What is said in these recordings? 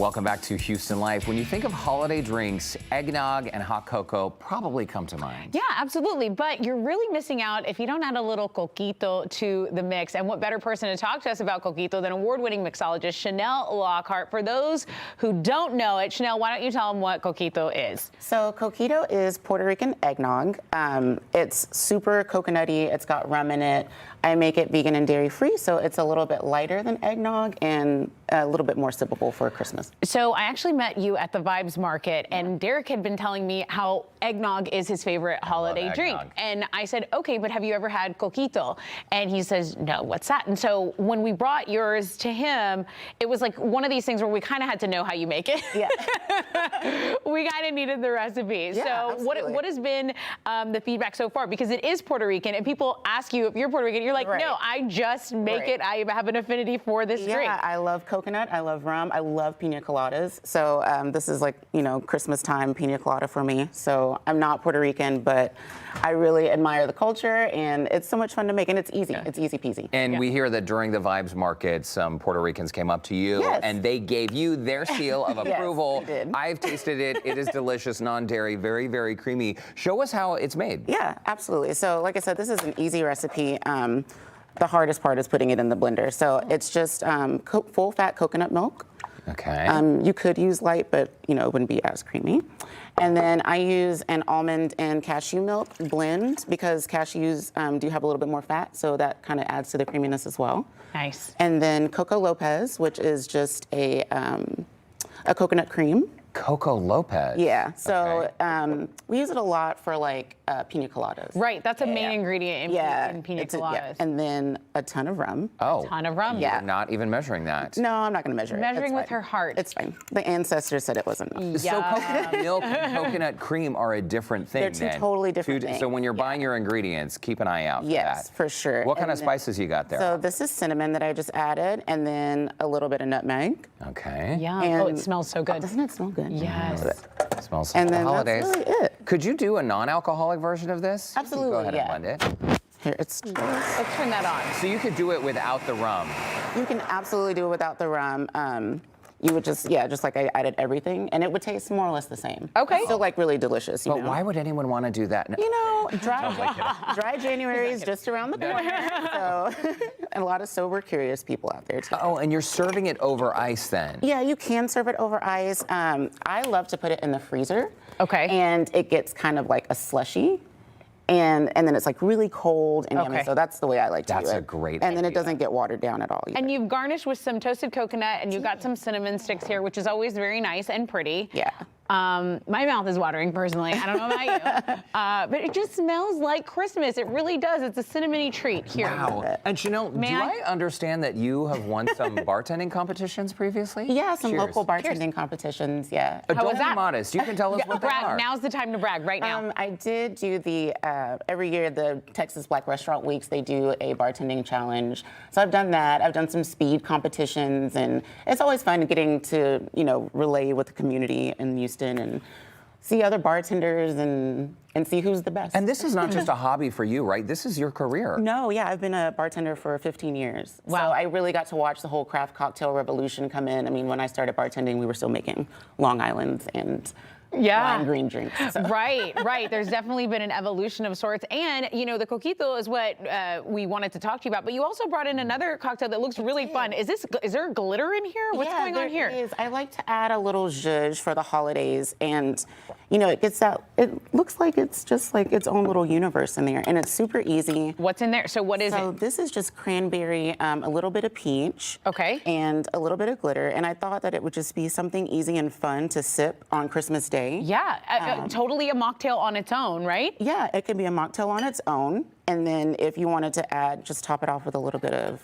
Welcome back to Houston Life. When you think of holiday drinks, eggnog and hot cocoa probably come to mind. Yeah, absolutely. But you're really missing out if you don't add a little Coquito to the mix. And what better person to talk to us about Coquito than award-winning mixologist Chanel Lockhart. For those who don't know it, Chanel, why don't you tell them what Coquito is? So Coquito is Puerto Rican eggnog. It's super coconutty. It's got rum in it. I make it vegan and dairy-free, so it's a little bit lighter than eggnog and a little bit more sippable for Christmas. So I actually met you at the Vibes Market, and Derek had been telling me how eggnog is his favorite holiday drink. And I said, okay, but have you ever had Coquito? And he says, no, what's that? And so when we brought yours to him, it was like one of these things where we kind of had to know how you make it. Yeah. We kind of needed the recipe. Yeah, so what has been the feedback so far? Because it is Puerto Rican, and people ask you if you're Puerto Rican, you're like, no, I just make it. I have an affinity for this drink. Yeah, I love coconut. I love rum. I love pina coladas. So this is like, Christmas time pina colada for me. So I'm not Puerto Rican, but I really admire the culture, and it's so much fun to make, and it's easy. It's easy peasy. And we hear that during the Vibes Market, some Puerto Ricans came up to you, and they gave you their seal of approval. Yes, they did. I've tasted it. It is delicious, non-dairy, very, very creamy. Show us how it's made. Yeah, absolutely. So like I said, this is an easy recipe. The hardest part is putting it in the blender. So it's just full-fat coconut milk. Okay. You could use light, but it wouldn't be as creamy. And then I use an almond and cashew milk blend because cashews do have a little bit more fat, so that kind of adds to the creaminess as well. Nice. And then Coco Lopez, which is just a coconut cream. Coco Lopez. Yeah, so we use it a lot for like pina coladas. Right, that's a main ingredient in pina coladas. And then a ton of rum. Oh. A ton of rum. Yeah. You're not even measuring that. No, I'm not going to measure it. Measuring It's with fine. her heart. It's fine. The ancestors said it wasn't enough. So coconut milk and coconut cream are a different thing. They're two totally different things. So when you're buying your ingredients, keep an eye out for that. Yes, for sure. What kind of spices you got there? So this is cinnamon that I just added, and then a little bit of nutmeg. Okay. Yeah. And, oh, it smells so good. Doesn't it smell good? Yes. It smells And like then the holidays. that's really it. Could you do a non-alcoholic version of this? Absolutely, Go ahead yeah. and blend it. Here, it's. Let's turn that on. So you could do it without the rum. You can absolutely do it without the rum. You would just like I added everything, and it would taste more or less the same. Okay. It's still like really delicious. But why would anyone want to do that? Dry January is just around the corner. So, and a lot of sober, curious people out there too. Oh, and you're serving it over ice then? Yeah, you can serve it over ice. I love to put it in the freezer. Okay. And it gets kind of like a slushy. And then it's like really cold and yummy. So that's the way I like to do it. That's a great And then it idea. doesn't get watered down at all either. And you've garnished with some toasted coconut, and you've got some cinnamon sticks here, which is always very nice and pretty. Yeah. My mouth is watering personally. I don't know about you. But it just smells like Christmas. It really does. It's a cinnamony treat here. Wow. And Chanel, do I understand that you have won some bartending competitions previously? Yeah, some Cheers. local bartending competitions, yeah. Don't be modest. You can tell us what they Brag. are. Now's the time to brag, right now. I did do the, every year the Texas Black Restaurant Weeks, they do a bartending challenge. So I've done that. I've done some speed competitions, and it's always fun getting to, relay with the community in Houston and see other bartenders and see who's the best. And this is not just a hobby for you, right? This is your career. No, yeah, I've been a bartender for 15 years. Wow. So I really got to watch the whole craft cocktail revolution come in. I mean, when I started bartending, we were still making Long Island and lime green drinks. So. Right. There's definitely been an evolution of sorts. And, the Coquito is what we wanted to talk to you about. But you also brought in another cocktail that looks really fun. Is there glitter in here? What's going on here? There is. I like to add a little zhuzh for the holidays. And, it looks like it's just like its own little universe in there. And it's super easy. What's in there? So what is it? So this is just cranberry, a little bit of peach. Okay. And a little bit of glitter. And I thought that it would just be something easy and fun to sip on Christmas Day. Yeah, totally a mocktail on its own, right? Yeah, it can be a mocktail on its own. And then if you wanted to add, just top it off with a little bit of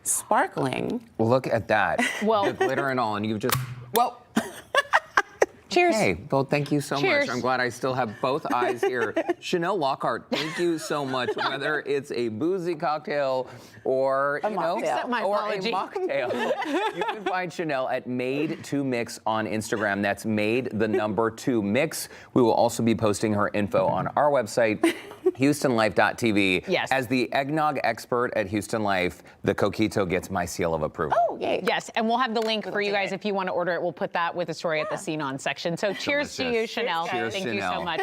sparkling. Look at that. Well, the glitter and all, and you've just, Cheers. Hey, well, thank you so Cheers. much. I'm glad I still have both eyes here. Chanel Lockhart, thank you so much. Whether it's a boozy cocktail or, A mocktail. Except my or a apology. mocktail, you can find Chanel at Made2Mix on Instagram. That's Made2Mix. We will also be posting her info on our website, HoustonLife.tv. Yes. As the eggnog expert at Houston Life, the Coquito gets my seal of approval. Oh, Oh, yay. Yes, and we'll have the link for you do guys it. if you want to order it. We'll put that with the story at the Scene On section. So cheers to you, Delicious. Chanel. Cheers, Thank you Chanel. so much.